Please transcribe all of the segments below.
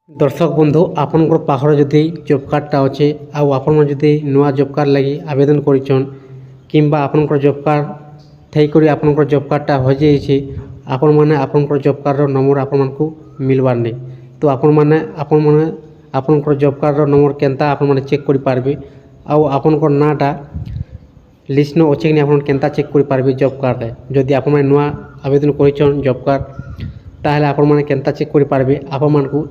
दर्शक बंधु आपनकर पाखरे जदि जॉब कार्डटा अच्छे आउ आपण जदि नुआ जॉब कार्ड लगी आवेदन करिछन किंबा आपनकर जॉब कार्ड थई करी आपनकर जॉब कार्डटा हो जाइए आपण माने आपनकर जॉब कार्ड रो नंबर आपण मानकु मिलवार नहीं। तो आपण माने आपनकर जॉब कार्ड रो नंबर केनता आपण माने चेक करि पारबे आउ आपनकर नाटा लिस्ट न अच्छे कि आपण केनता चेक करि पारबे जॉब कार्ड रे जदि आपण माने नुआ आवेदन करिछन जॉब कार्ड ताहले आपण माने केनता चेक करि पारबे आपण मानकु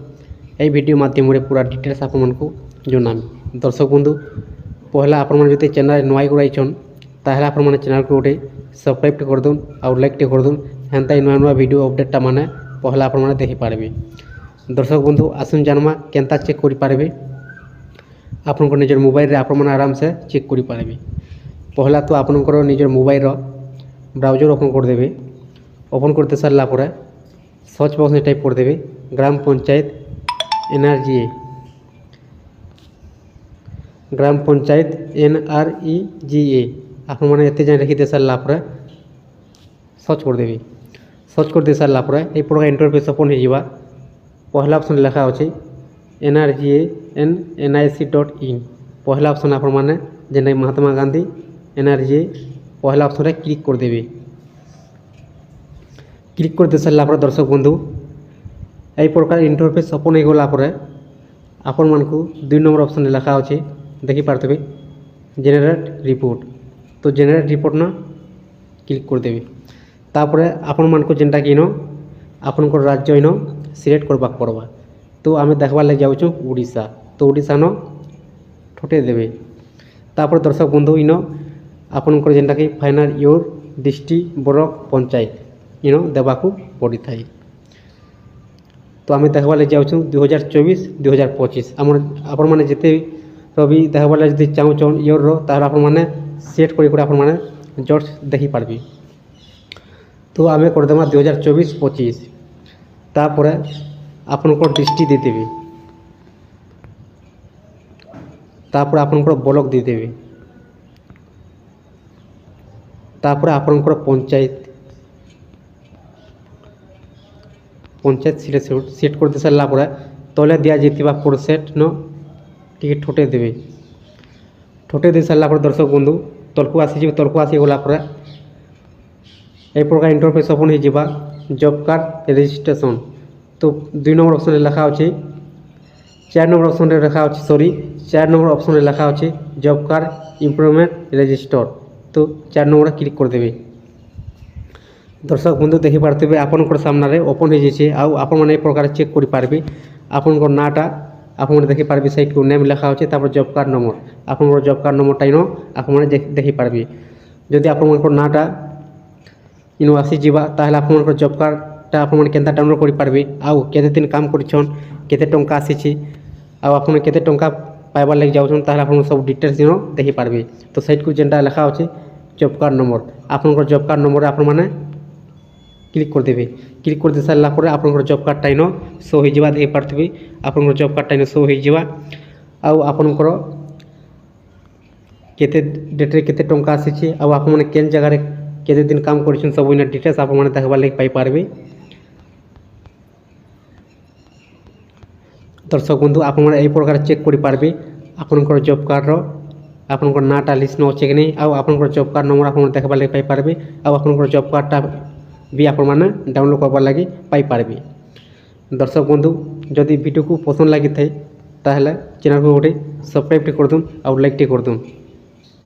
এই ভিডিও মাধ্যমে পুরা ডিটেলস আপনার জনামি। দর্শক বন্ধু পহলা আপনার যদি চ্যানেল নয় গুড়াইছন তাহলে আপনার চ্যানেল को गोटे सब्सक्राइब कर दून और लाइक कर दून हेन्ता नुआ नुआ वीडियो अपडेटा माने पहला आपने देखी पारे। दर्शक बंधु आसन जानमा केनता चेक करि पारबे आपन निजर मोबाइल रे आपन आराम से चेक करि पारबे। पहला तो आपनकर निजर मोबाइल रो ब्राउजर ओपन कर देबे। ओपन करते सारला परे सर्च बॉक्स में टाइप कर देबे ग्राम पंचायत NRGA ग्राम पंचायत NREGA आपण मैंने एते जान रखी दे सारा सर्च कर देवी। सर्च कर दे सारा ये प्रकार इंटरफेस ओपन हो पहला ऑप्शन लिखा अच्छे NRGA.nic.in पहला ऑप्शन आपण मैंने जेन महात्मा गांधी NRGA पहला ऑप्शन क्लिक कर देवी। क्लिक कर दे सारा दर्शक बंधु এই প্রকার ইন্টারফেস ওপন হয়ে গলা পরে আপন মানকু 2 নম্বর অপশন লেখা আছে দেখি পারতবে জেনারেট রিপোর্ট। তো জেনারেট রিপোর্ট না ক্লিক করে দেবে। তারপরে আপন মানকু যেটা কি নো আপনकर राज्य ইনো সিলেক্ট করবা পড়বা। তো আমি দেখবার লাগি যাউছু ওড়িশা। তো ওড়িশা নো ঠোটে দেবে। তারপরে দর্শক বন্ধু ইনো আপনकर যেটা কি final your district block panchayat ইনো দেবাকু পড়ি থাই। तो आम देखा लगे जाऊँ 2024-2025 आपण मैंने जिते भी देखा लगे चाहून इयर रो मैंने सेट कर जस्ट देखी पार्बी। तो आम करदेमा 2024-25 तापर आपनकर डिस्ट्रिक्ट देदेवी तापर आपनकर ब्लॉक देदेवी तापर आपनकर पंचायत सेट करते सारा तले दिया जाता प्रोसेट न टी ठोटे देवे। ठोटे दे सारा दर्शक बंधु तलकू आसीगला यह प्रकार इंटरफेस ओपन हो जॉब कार्ड रजिस्ट्रेशन। तो 2 नंबर ऑप्शन लिखा अच्छे 4 नंबर ऑप्शन लिखा अच्छे 4 नंबर ऑप्शन लिखा अच्छे जॉब कार्ड एम्प्लॉयमेंट रजिस्टर। तो 4 नंबर क्लिक कर देवे। दर्शक बंधु देखी पार्थे आपनकर सामने ओपन हो जाए आपण मैंने प्रकार चेक कर पारे आपनकर नाटा आप देखी पारे साइड को नेम लिखा अच्छे जॉब कार्ड नंबर आपनकर जॉब कार्ड नंबर टाइम आप देखी पारे। जदि आपनकर नाटा इनो आसीजा ताहले आपनकर जॉब कार्डटा आप केनता डाउनलोड कर पारे आउ केते दिन काम करछन केते टंका आसीछि आपन केते टंका पाइबार लगे जाउछन ताहले आपन सब डिटेल्स इनो देखी पारे। तो साइड को जेनटा लिखा अच्छे जॉब कार्ड नंबर आपनकर जॉब कार्ड नंबर आप मैंने क्लिक कर देवे। क्लिक कर दे सारा आपनकर जॉब कार्डटा इन शो हो देखी पार्थे आपनकर जॉब कार्डटा इन शो हो आपनकर केते डेट्रे केते टंका आसीछि आप मैंने केन जगह केते दिन काम करछन सब इन डिटेल्स आप मैंने देखबार लगे पाई पारबे। दर्शक बंधु आप मैंने यही प्रकार चेक कर पारबे आपनकर जॉब कार्ड रो आपनकर नाटा लिस्ट न अच्छे कि नहीं आपनकर जॉब कार्ड नंबर आप देखबार लगे पाई पारबे आपनकर जॉब कार्डटा भी आप डाउनलोड करवार लगे पाई पारबे। दर्शक बंधु जदि वीडियो को पसंद लगी थाए ताहले चैनल को गोटे सब्सक्राइब कर दून और लाइक कर दून।